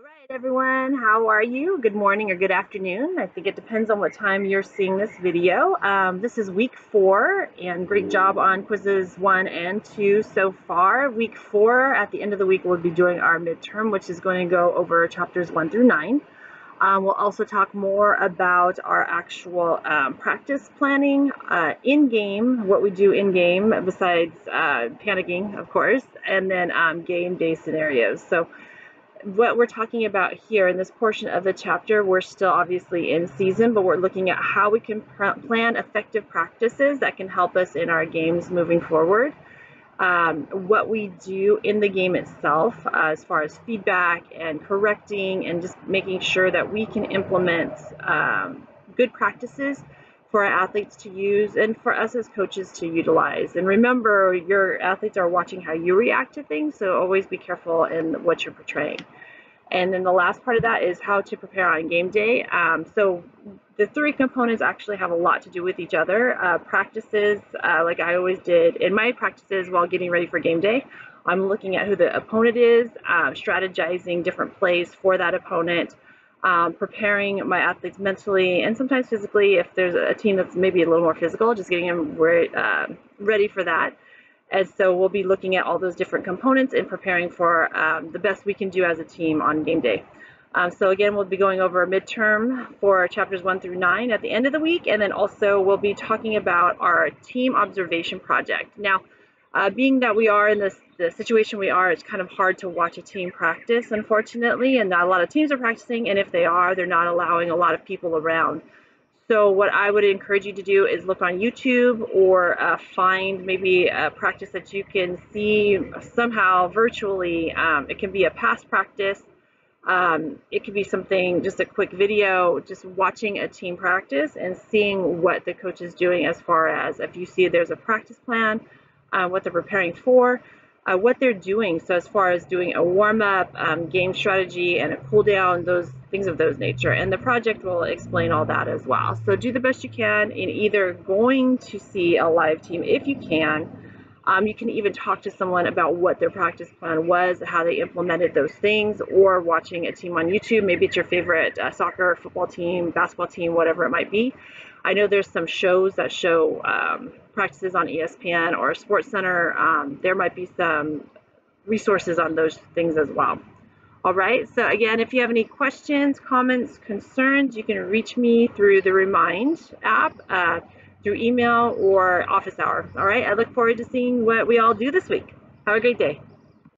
All right, everyone, how are you? Good morning or good afternoon. I think it depends on what time you're seeing this video. This is week 4, and great job on quizzes 1 and 2 so far. Week 4, at the end of the week, we'll be doing our midterm, which is going to go over chapters 1 through 9. We'll also talk more about our actual practice planning in-game, what we do in-game besides panicking, of course, and then game day scenarios. So what we're talking about here in this portion of the chapter, we're still obviously in season, but we're looking at how we can plan effective practices that can help us in our games moving forward. What we do in the game itself, as far as feedback and correcting and just making sure that we can implement good practices for our athletes to use and for us as coaches to utilize. And remember, your athletes are watching how you react to things, so always be careful in what you're portraying. And then the last part of that is how to prepare on game day. So the 3 components actually have a lot to do with each other. Practices, like I always did in my practices while getting ready for game day, I'm looking at who the opponent is, strategizing different plays for that opponent, preparing my athletes mentally and sometimes physically. If there's a team that's maybe a little more physical, just getting them ready for that. And so we'll be looking at all those different components and preparing for the best we can do as a team on game day. So again, we'll be going over a midterm for chapters 1 through 9 at the end of the week, and then also we'll be talking about our team observation project. Now, being that we are in the situation we are, it's kind of hard to watch a team practice, unfortunately, and not a lot of teams are practicing, and if they are, they're not allowing a lot of people around. So what I would encourage you to do is look on YouTube or find maybe a practice that you can see somehow virtually. It can be a past practice. It could be something, just a quick video, just watching a team practice and seeing what the coach is doing as far as if you see there's a practice plan, what they're preparing for, what they're doing. So as far as doing a warm-up, game strategy, and a cool down, those things of those nature. And the project will explain all that as well. So do the best you can in either going to see a live team if you can. You can even talk to someone about what their practice plan was, how they implemented those things, or watching a team on YouTube. Maybe it's your favorite soccer, football team, basketball team, whatever it might be. I know there's some shows that show practices on ESPN or SportsCenter. There might be some resources on those things as well. All right, so again, if you have any questions, comments, concerns, you can reach me through the Remind app, through email or office hour. All right, I look forward to seeing what we all do this week. Have a great day.